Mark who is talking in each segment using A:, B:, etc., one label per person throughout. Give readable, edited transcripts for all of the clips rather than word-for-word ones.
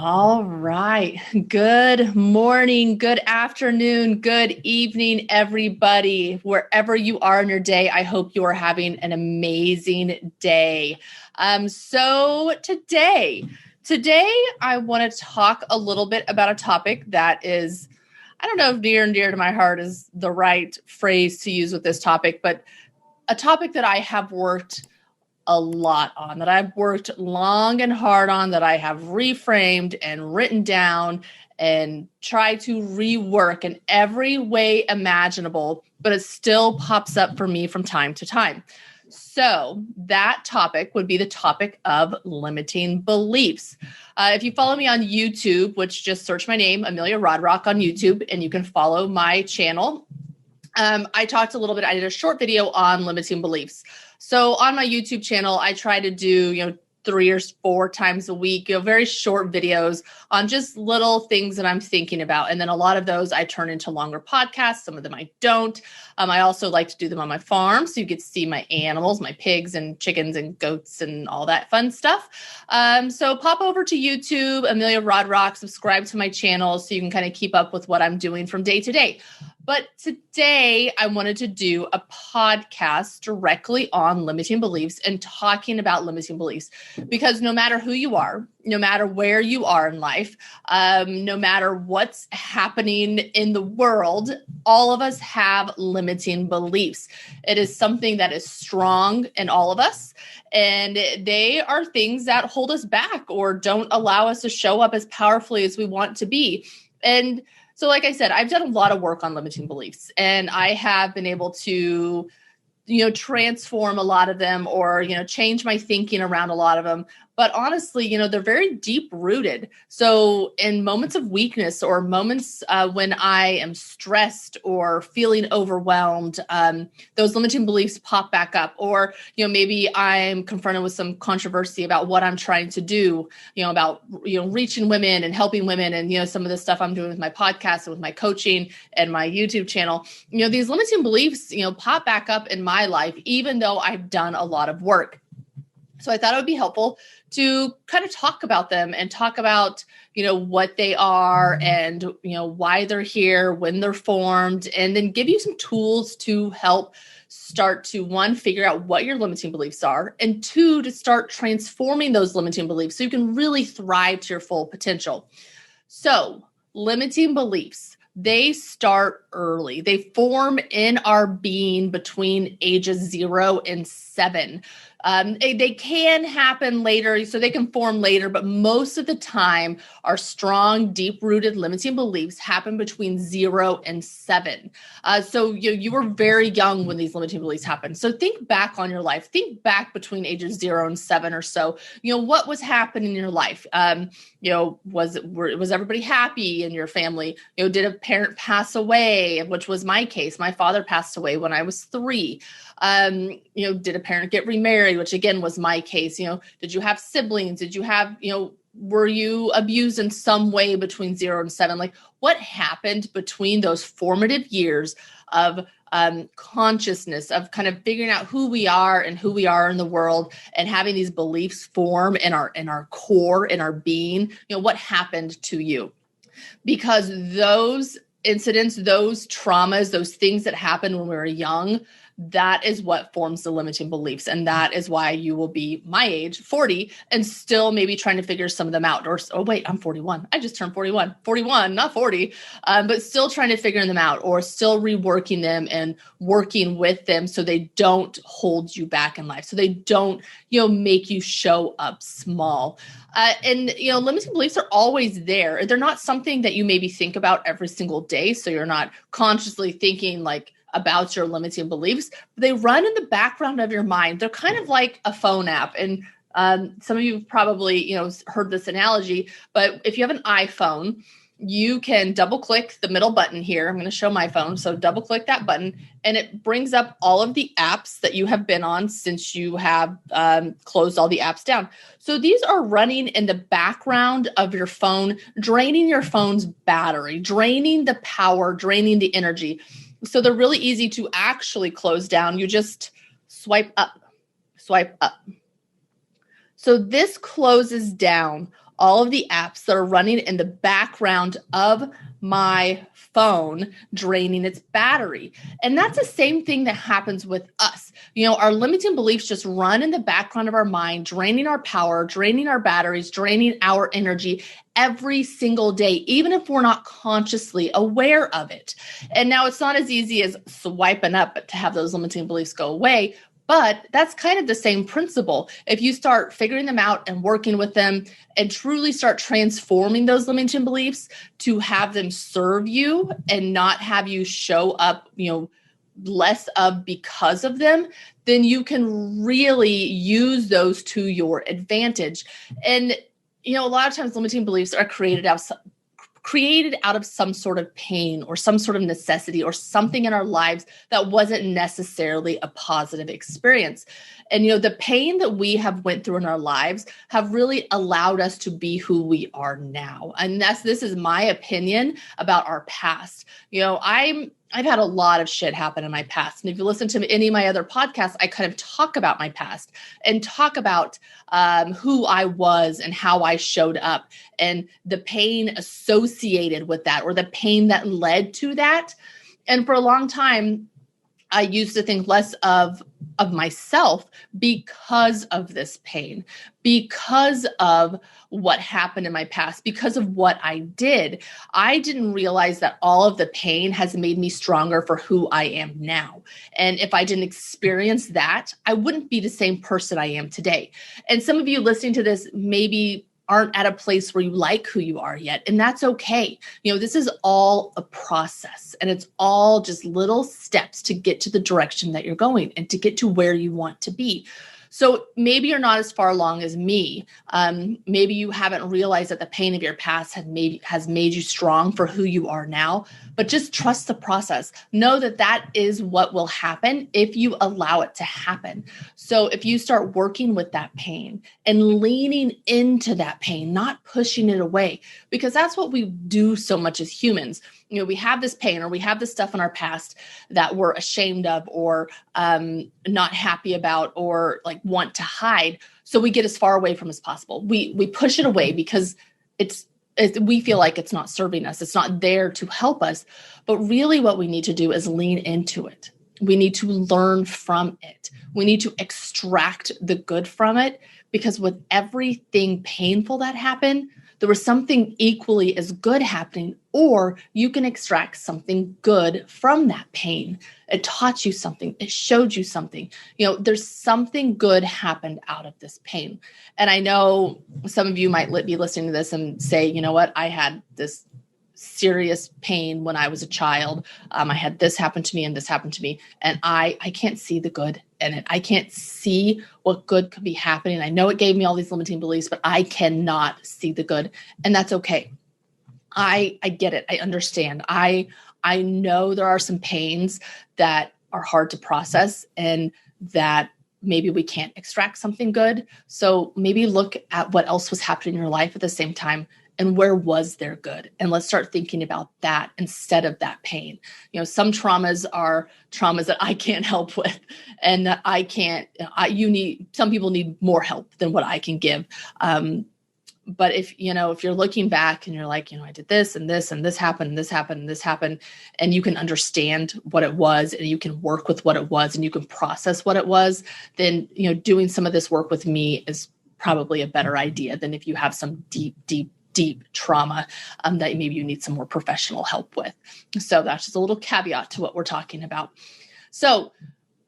A: All right. Good morning, good afternoon, good evening, everybody. Wherever you are in your day, I hope you are having an amazing day. So today I want to talk a little bit about a topic that is, I don't know if near and dear to my heart is the right phrase to use with this topic, but a topic that I have worked a lot on, that I've worked long and hard on, that I have reframed and written down and tried to rework in every way imaginable, but it still pops up for me from time to time. So that topic would be the topic of limiting beliefs. If you follow me on YouTube, which just search my name, Amelia Rodrock on YouTube, and you can follow my channel. I talked a little bit, I did a short video on limiting beliefs. So on my YouTube channel, I try to do, 3 or 4 times a week, very short videos on just little things that I'm thinking about. And then a lot of those I turn into longer podcasts. Some of them I don't. I also like to do them on my farm, so you get to see my animals, my pigs and chickens and goats and all that fun stuff. So pop over to YouTube, Amelia Rodrock, subscribe to my channel so you can kind of keep up with what I'm doing from day to day. But today I wanted to do a podcast directly on limiting beliefs and talking about limiting beliefs, because no matter who you are, no matter where you are in life, no matter what's happening in the world, all of us have limiting beliefs. It is something that is strong in all of us, and they are things that hold us back or don't allow us to show up as powerfully as we want to be. And so, like I said, I've done a lot of work on limiting beliefs, and I have been able to, transform a lot of them or, change my thinking around a lot of them. But honestly, they're very deep rooted. So in moments of weakness or moments when I am stressed or feeling overwhelmed, those limiting beliefs pop back up. Or, maybe I'm confronted with some controversy about what I'm trying to do, about, reaching women and helping women and, some of the stuff I'm doing with my podcast and with my coaching and my YouTube channel. These limiting beliefs, pop back up in my life, even though I've done a lot of work. So I thought it would be helpful to kind of talk about them and talk about, what they are and, why they're here, when they're formed, and then give you some tools to help start to, 1, figure out what your limiting beliefs are, and 2, to start transforming those limiting beliefs so you can really thrive to your full potential. So limiting beliefs, they start early. They form in our being between ages 0 and 7. They can happen later, so they can form later, but most of the time, our strong, deep-rooted limiting beliefs happen between 0 and 7. So you were very young when these limiting beliefs happened. So think back on your life. Think back between ages 0 and 7 or so. What was happening in your life? Was everybody happy in your family? Did a parent pass away, which was my case? My father passed away when I was 3. Did a parent get remarried, which again was my case? Did you have siblings? Did you have, were you abused in some way between 0 and 7? Like, what happened between those formative years of consciousness, of kind of figuring out who we are and who we are in the world, and having these beliefs form in our core, in our being? What happened to you? Because those incidents, those traumas, those things that happened when we were young, that is what forms the limiting beliefs. And that is why you will be my age, 40, and still maybe trying to figure some of them out. Or, oh, wait, I'm 41. I just turned 41, not 40, but still trying to figure them out, or still reworking them and working with them so they don't hold you back in life. So they don't, make you show up small. And limiting beliefs are always there. They're not something that you maybe think about every single day. So you're not consciously thinking about your limiting beliefs, but they run in the background of your mind. They're kind of like a phone app. And some of you have probably, heard this analogy, but if you have an iPhone, you can double click the middle button here. I'm going to show my phone. So double click that button and it brings up all of the apps that you have been on since you have closed all the apps down. So these are running in the background of your phone, draining your phone's battery, draining the power, draining the energy. So they're really easy to actually close down. You just swipe up, swipe up. So this closes down all of the apps that are running in the background of my phone draining its battery. And that's the same thing that happens with us. Our limiting beliefs just run in the background of our mind, draining our power, draining our batteries, draining our energy every single day, even if we're not consciously aware of it. And now it's not as easy as swiping up to have those limiting beliefs go away. But that's kind of the same principle. If you start figuring them out and working with them and truly start transforming those limiting beliefs to have them serve you and not have you show up, less of because of them, then you can really use those to your advantage. And, a lot of times limiting beliefs are created out of some sort of pain or some sort of necessity or something in our lives that wasn't necessarily a positive experience. And, the pain that we have went through in our lives have really allowed us to be who we are now. And this is my opinion about our past. I've had a lot of shit happen in my past. And if you listen to any of my other podcasts, I kind of talk about my past and talk about who I was and how I showed up and the pain associated with that or the pain that led to that. And for a long time, I used to think less of myself because of this pain, because of what happened in my past, because of what I did. I didn't realize that all of the pain has made me stronger for who I am now. And if I didn't experience that, I wouldn't be the same person I am today. And some of you listening to this maybe aren't at a place where you like who you are yet. And that's okay. This is all a process and it's all just little steps to get to the direction that you're going and to get to where you want to be. So maybe you're not as far along as me. Maybe you haven't realized that the pain of your past has made you strong for who you are now, but just trust the process. Know that that is what will happen if you allow it to happen. So if you start working with that pain and leaning into that pain, not pushing it away, because that's what we do so much as humans. We have this pain or we have this stuff in our past that we're ashamed of or not happy about or want to hide. So we get as far away from as possible. We push it away because we feel like it's not serving us. It's not there to help us. But really what we need to do is lean into it. We need to learn from it. We need to extract the good from it because with everything painful that happened, there was something equally as good happening, or you can extract something good from that pain. It taught you something. It showed you something. There's something good happened out of this pain. And I know some of you might be listening to this and say, you know what, I had this serious pain when I was a child. I had this happen to me and this happened to me. And I can't see the good in it. I can't see what good could be happening. I know it gave me all these limiting beliefs, but I cannot see the good. And that's okay. I get it. I understand. I know there are some pains that are hard to process and that maybe we can't extract something good. So maybe look at what else was happening in your life at the same time. And where was there good? And let's start thinking about that instead of that pain. Some traumas are traumas that I can't help with and that some people need more help than what I can give. But if you're looking back and you're like, I did this and this and this happened and this happened and this happened, and you can understand what it was and you can work with what it was and you can process what it was, then, doing some of this work with me is probably a better idea than if you have some deep trauma that maybe you need some more professional help with. So that's just a little caveat to what we're talking about. So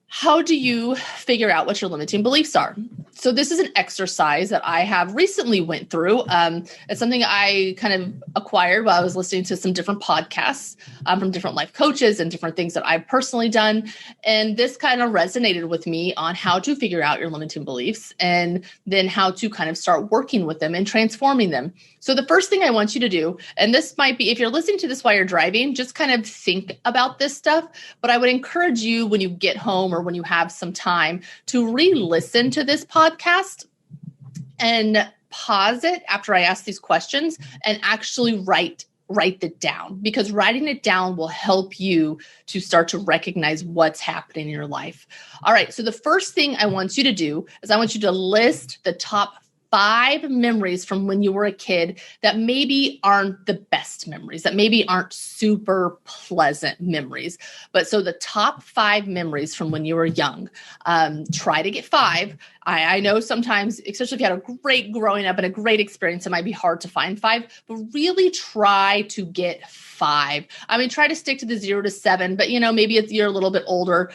A: how do you figure out what your limiting beliefs are? So this is an exercise that I have recently went through. It's something I kind of acquired while I was listening to some different podcasts from different life coaches and different things that I've personally done. And this kind of resonated with me on how to figure out your limiting beliefs and then how to kind of start working with them and transforming them. So the first thing I want you to do, and this might be, if you're listening to this while you're driving, just kind of think about this stuff. But I would encourage you when you get home or when you have some time to re-listen to this podcast and pause it after I ask these questions and actually write it down, because writing it down will help you to start to recognize what's happening in your life. All right. So the first thing I want you to do is I want you to list the top 5 memories from when you were a kid that maybe aren't the best memories, that maybe aren't super pleasant memories. But so the top 5 memories from when you were young, try to get 5. I know sometimes, especially if you had a great growing up and a great experience, it might be hard to find 5, but really try to get 5. I mean, try to stick to the 0 to 7, but maybe you're a little bit older.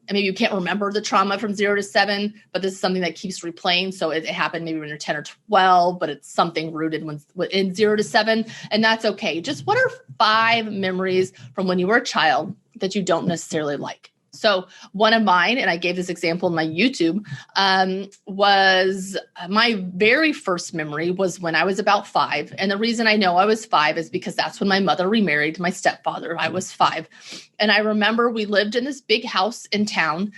A: And maybe you can't remember the trauma from 0 to 7, but this is something that keeps replaying. So it happened maybe when you're 10 or 12, but it's something rooted in 0 to 7. And that's okay. Just what are 5 memories from when you were a child that you don't necessarily like? So one of mine, and I gave this example in my YouTube, was my very first memory was when I was about 5. And the reason I know I was 5 is because that's when my mother remarried my stepfather. I was 5. And I remember we lived in this big house in town.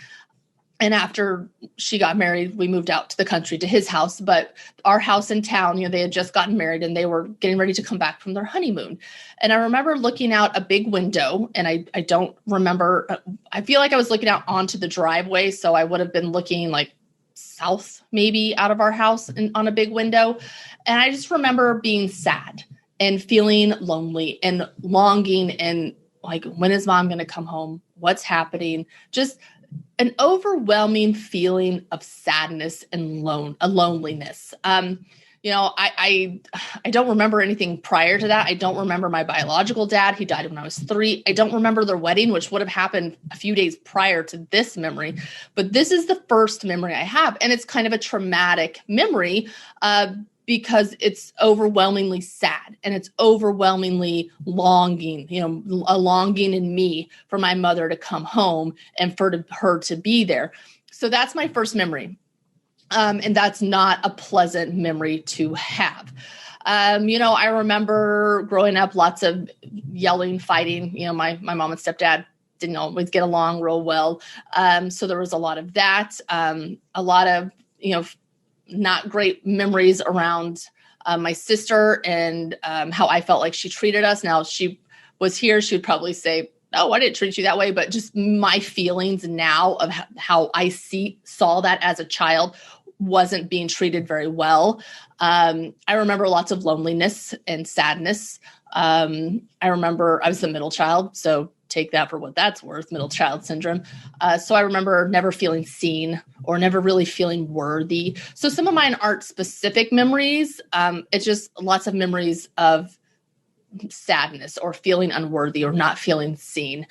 A: And after she got married, we moved out to the country to his house. But our house in town, they had just gotten married and they were getting ready to come back from their honeymoon. And I remember looking out a big window, and I don't remember. I feel like I was looking out onto the driveway. So I would have been looking like south, maybe out of our house on a big window. And I just remember being sad and feeling lonely and longing and like, when is mom going to come home? What's happening? Just an overwhelming feeling of sadness and loneliness. I don't remember anything prior to that. I don't remember my biological dad. He died when I was 3. I don't remember their wedding, which would have happened a few days prior to this memory. But this is the first memory I have. And it's kind of a traumatic memory because it's overwhelmingly sad and it's overwhelmingly longing, a longing in me for my mother to come home and for her to be there. So that's my first memory. And that's not a pleasant memory to have. I remember growing up, lots of yelling, fighting. My mom and stepdad didn't always get along real well. So there was a lot of that, a lot of, not great memories around my sister and how I felt like she treated us. Now, if she was here, she would probably say, "Oh, I didn't treat you that way." But just my feelings now of how I saw that as a child wasn't being treated very well. I remember lots of loneliness and sadness. I remember I was the middle child, so take that for what that's worth, middle child syndrome. So I remember never feeling seen or never really feeling worthy. So some of mine aren't specific memories. It's just lots of memories of sadness or feeling unworthy or not feeling seen.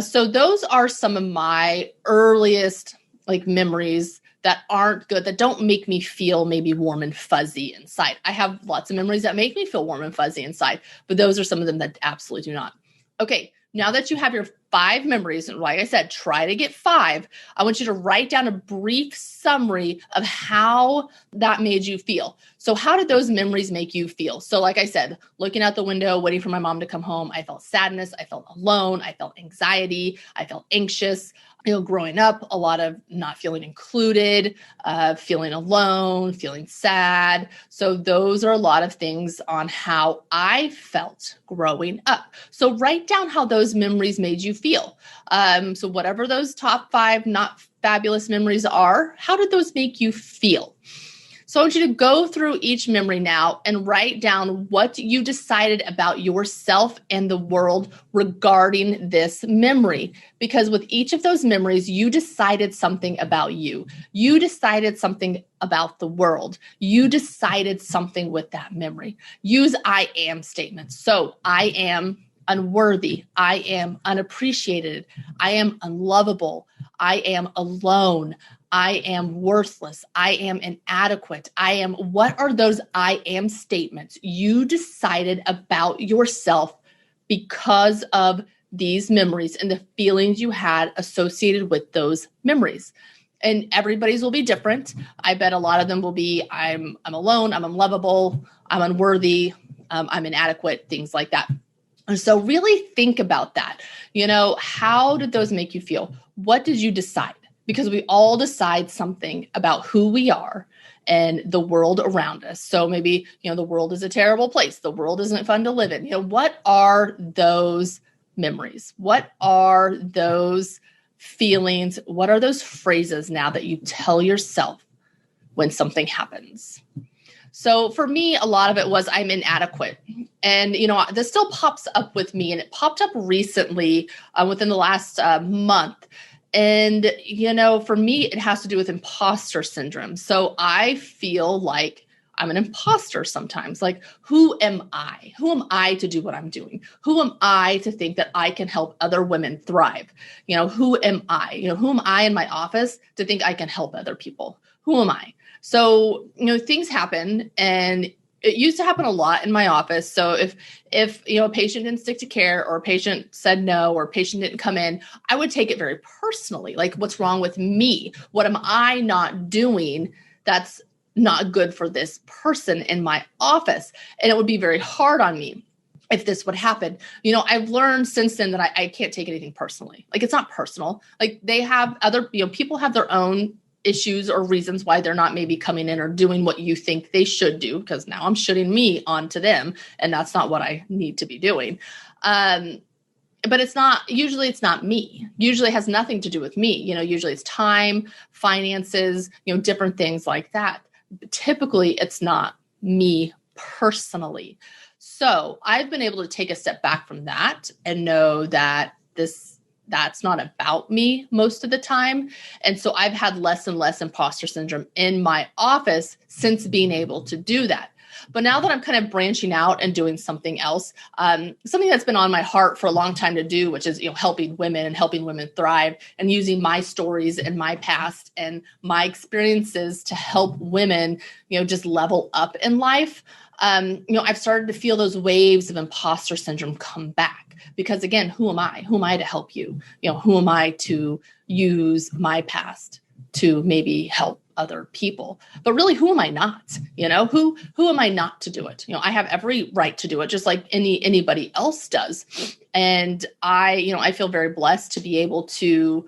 A: So those are some of my earliest memories that aren't good, that don't make me feel maybe warm and fuzzy inside. I have lots of memories that make me feel warm and fuzzy inside, but those are some of them that absolutely do not. Okay. Now that you have your 5 memories, and like I said, try to get 5, I want you to write down a brief summary of how that made you feel. So how did those memories make you feel? So like I said, looking out the window, waiting for my mom to come home, I felt sadness, I felt alone, I felt anxiety, I felt anxious. Growing up, a lot of not feeling included, feeling alone, feeling sad. So those are a lot of things on how I felt growing up. So write down how those memories made you feel. So whatever those top 5 not fabulous memories are, how did those make you feel? So I want you to go through each memory now and write down what you decided about yourself and the world regarding this memory. Because with each of those memories, you decided something about you. You decided something about the world. You decided something with that memory. Use I am statements. So I am unworthy. I am unappreciated. I am unlovable. I am alone. I am worthless. I am inadequate. What are those I am statements you decided about yourself because of these memories and the feelings you had associated with those memories? And everybody's will be different. I bet a lot of them will be, I'm alone, I'm unlovable, I'm unworthy, I'm inadequate, things like that. And so really think about that. How did those make you feel? What did you decide? Because we all decide something about who we are and the world around us. So maybe, the world is a terrible place. The world isn't fun to live in. What are those memories? What are those feelings? What are those phrases now that you tell yourself when something happens. So for me, a lot of it was I'm inadequate. And, this still pops up with me, and it popped up recently within the last month. And, for me, it has to do with imposter syndrome. So I feel like I'm an imposter sometimes. Like, who am I? Who am I to do what I'm doing? Who am I to think that I can help other women thrive? Who am I? Who am I in my office to think I can help other people? Who am I? So, things happen, and it used to happen a lot in my office. So if a patient didn't stick to care, or a patient said no, or a patient didn't come in, I would take it very personally. Like, what's wrong with me? What am I not doing that's not good for this person in my office? And it would be very hard on me if this would happen. I've learned since then that I can't take anything personally. Like, it's not personal. Like, they have other, people have their own issues or reasons why they're not maybe coming in or doing what you think they should do, because now I'm shooting me onto them, and that's not what I need to be doing. But it's not me. Usually it has nothing to do with me. Usually it's time, finances, different things like that. But typically it's not me personally. So I've been able to take a step back from that and know that that's not about me most of the time. And so I've had less and less imposter syndrome in my office since being able to do that. But now that I'm kind of branching out and doing something else, something that's been on my heart for a long time to do, which is, helping women and helping women thrive, and using my stories and my past and my experiences to help women, just level up in life. I've started to feel those waves of imposter syndrome come back. Because again, who am I? Who am I to help you? Who am I to use my past to maybe help other people? But really, who am I not? Who am I not to do it? I have every right to do it, just like anybody else does. And I feel very blessed to be able to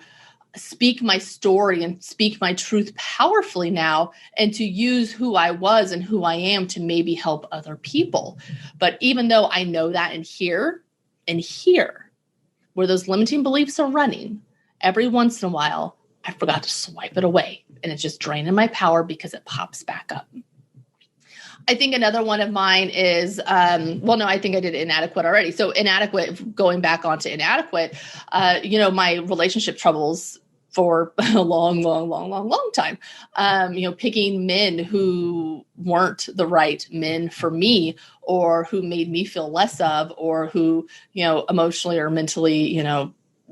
A: speak my story and speak my truth powerfully now, and to use who I was and who I am to maybe help other people. But even though I know that in here, where those limiting beliefs are running, every once in a while, I forgot to swipe it away, and it's just draining my power because it pops back up. I think another one of mine is, I think I did inadequate already. So inadequate, going back onto inadequate, my relationship troubles for a long time, picking men who weren't the right men for me, or who made me feel less of, or who, emotionally or mentally,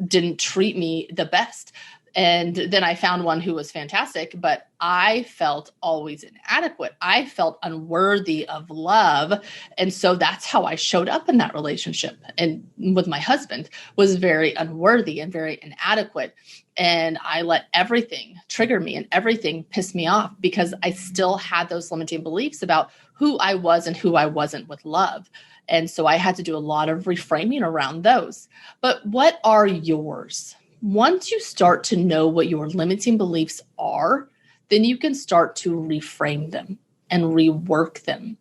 A: didn't treat me the best. And then I found one who was fantastic, but I felt always inadequate. I felt unworthy of love. And so that's how I showed up in that relationship. And with my husband, was very unworthy and very inadequate. And I let everything trigger me and everything piss me off, because I still had those limiting beliefs about who I was and who I wasn't with love. And so I had to do a lot of reframing around those. But what are yours? Once you start to know what your limiting beliefs are, then you can start to reframe them and rework them.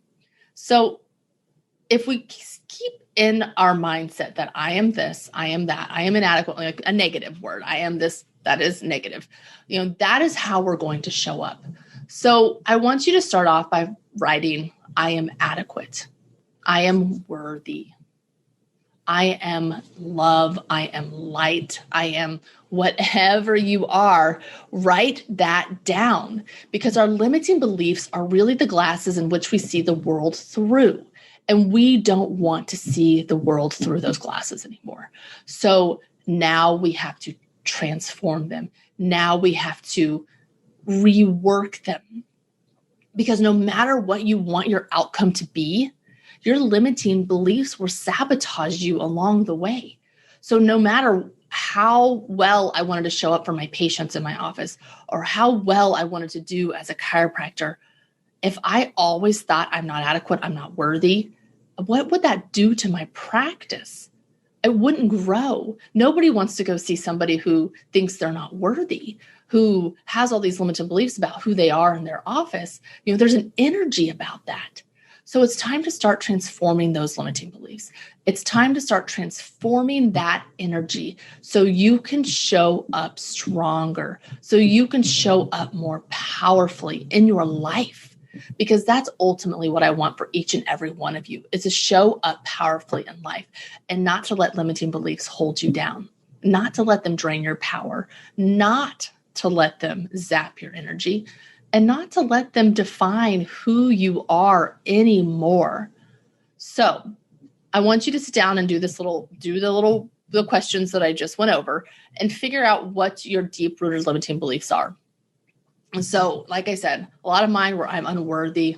A: So if we keep in our mindset that I am this, I am that, I am inadequate, like a negative word, I am this, that is negative, that is how we're going to show up. So I want you to start off by writing, I am adequate, I am worthy, I am love, I am light, I am whatever you are. Write that down, because our limiting beliefs are really the glasses in which we see the world through. And we don't want to see the world through those glasses anymore. So now we have to transform them. Now we have to rework them. Because no matter what you want your outcome to be, your limiting beliefs will sabotage you along the way. So no matter how well I wanted to show up for my patients in my office, or how well I wanted to do as a chiropractor, if I always thought I'm not adequate, I'm not worthy, what would that do to my practice? It wouldn't grow. Nobody wants to go see somebody who thinks they're not worthy, who has all these limited beliefs about who they are in their office. There's an energy about that. So it's time to start transforming those limiting beliefs. It's time to start transforming that energy so you can show up stronger, so you can show up more powerfully in your life. Because that's ultimately what I want for each and every one of you, is to show up powerfully in life and not to let limiting beliefs hold you down, not to let them drain your power, not to let them zap your energy, and not to let them define who you are anymore. So I want you to sit down and do the questions that I just went over and figure out what your deep-rooted limiting beliefs are. And so, like I said, a lot of mine were I'm unworthy,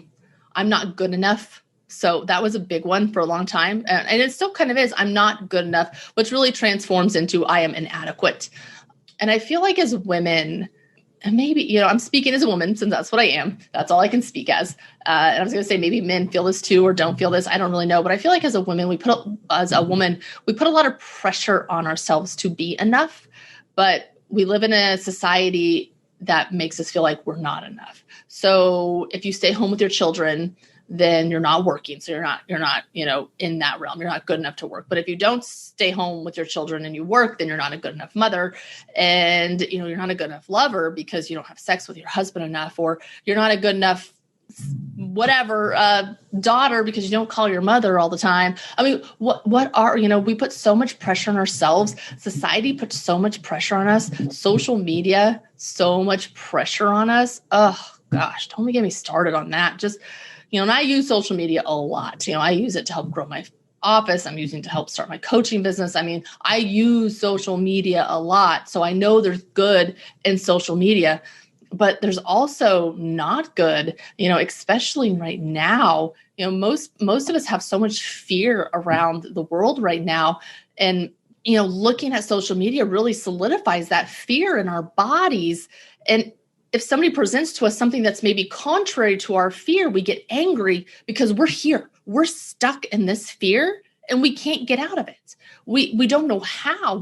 A: I'm not good enough. So that was a big one for a long time. And it still kind of is. I'm not good enough, which really transforms into I am inadequate. And I feel like as women, and maybe, I'm speaking as a woman since that's what I am. That's all I can speak as. And I was going to say maybe men feel this too or don't feel this. I don't really know. But I feel like as a woman, we put a lot of pressure on ourselves to be enough. But we live in a society that makes us feel like we're not enough. So if you stay home with your children, then you're not working. So you're not, in that realm. You're not good enough to work. But if you don't stay home with your children and you work, then you're not a good enough mother. And, you're not a good enough lover because you don't have sex with your husband enough, or you're not a good enough daughter because you don't call your mother all the time. I mean, we put so much pressure on ourselves. Society puts so much pressure on us. Social media, so much pressure on us. Oh gosh, don't get me started on that. Just, and I use social media a lot. I use it to help grow my office. I'm using it to help start my coaching business. I mean, I use social media a lot. So I know there's good in social media, but there's also not good, especially right now. Most of us have so much fear around the world right now. And, looking at social media really solidifies that fear in our bodies. And if somebody presents to us something that's maybe contrary to our fear, we get angry because we're here. We're stuck in this fear and we can't get out of it. We don't know how.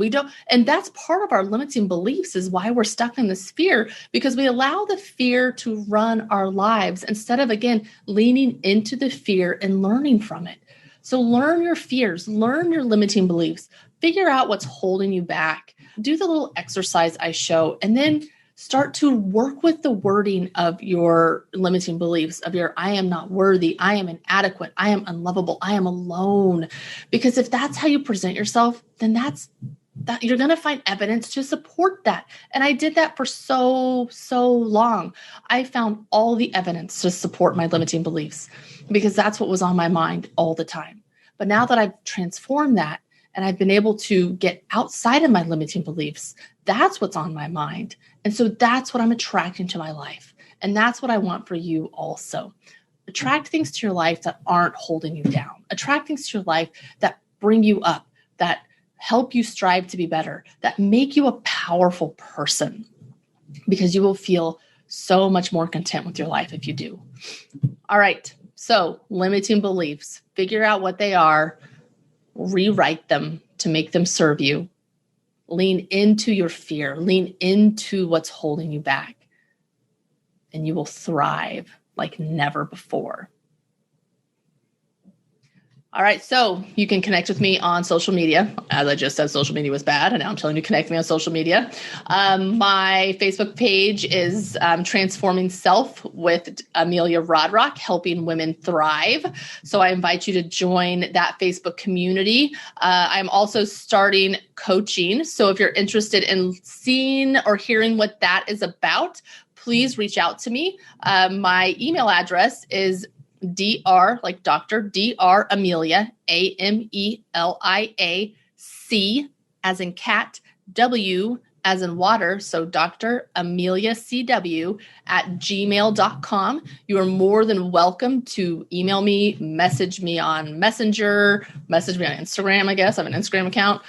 A: And that's part of our limiting beliefs, is why we're stuck in this fear, because we allow the fear to run our lives instead of, again, leaning into the fear and learning from it. So learn your fears, learn your limiting beliefs, figure out what's holding you back, do the little exercise I show, and then start to work with the wording of your limiting beliefs, of your I am not worthy, I am inadequate, I am unlovable, I am alone. Because if that's how you present yourself, then that you're going to find evidence to support that. And I did that for so long. I found all the evidence to support my limiting beliefs because that's what was on my mind all the time. But now that I've transformed that and I've been able to get outside of my limiting beliefs, that's what's on my mind. And so that's what I'm attracting to my life. And that's what I want for you also. Attract things to your life that aren't holding you down. Attract things to your life that bring you up, that help you strive to be better, that make you a powerful person, because you will feel so much more content with your life if you do. All right. So limiting beliefs, figure out what they are, rewrite them to make them serve you. Lean into your fear, lean into what's holding you back, and you will thrive like never before. All right, so you can connect with me on social media. As I just said, social media was bad, and now I'm telling you to connect with me on social media. My Facebook page is Transforming Self with Amelia Rodrock, helping women thrive. So I invite you to join that Facebook community. I'm also starting coaching. So if you're interested in seeing or hearing what that is about, please reach out to me. My email address is Dr. Dr. Amelia, Amelia, C as in cat, W as in water. So Dr. Amelia CW at gmail.com. You are more than welcome to email me, message me on Messenger, message me on Instagram, I guess. I have an Instagram account.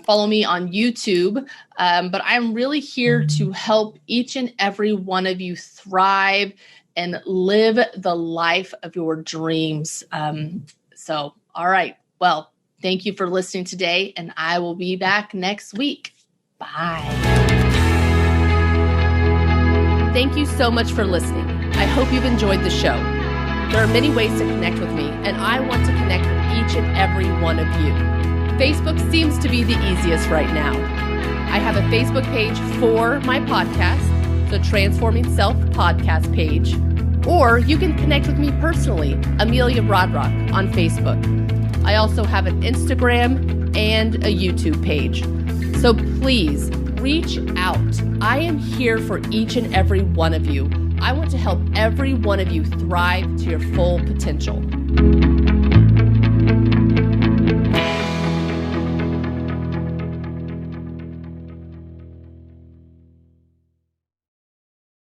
A: Follow me on YouTube. But I'm really here to help each and every one of you thrive and live the life of your dreams. All right. Well, thank you for listening today, and I will be back next week. Bye. Thank you so much for listening. I hope you've enjoyed the show. There are many ways to connect with me, and I want to connect with each and every one of you. Facebook seems to be the easiest right now. I have a Facebook page for my podcast, the Transforming Self podcast page, or you can connect with me personally, Amelia Rodrock on Facebook. I also have an Instagram and a YouTube page. So please reach out. I am here for each and every one of you. I want to help every one of you thrive to your full potential.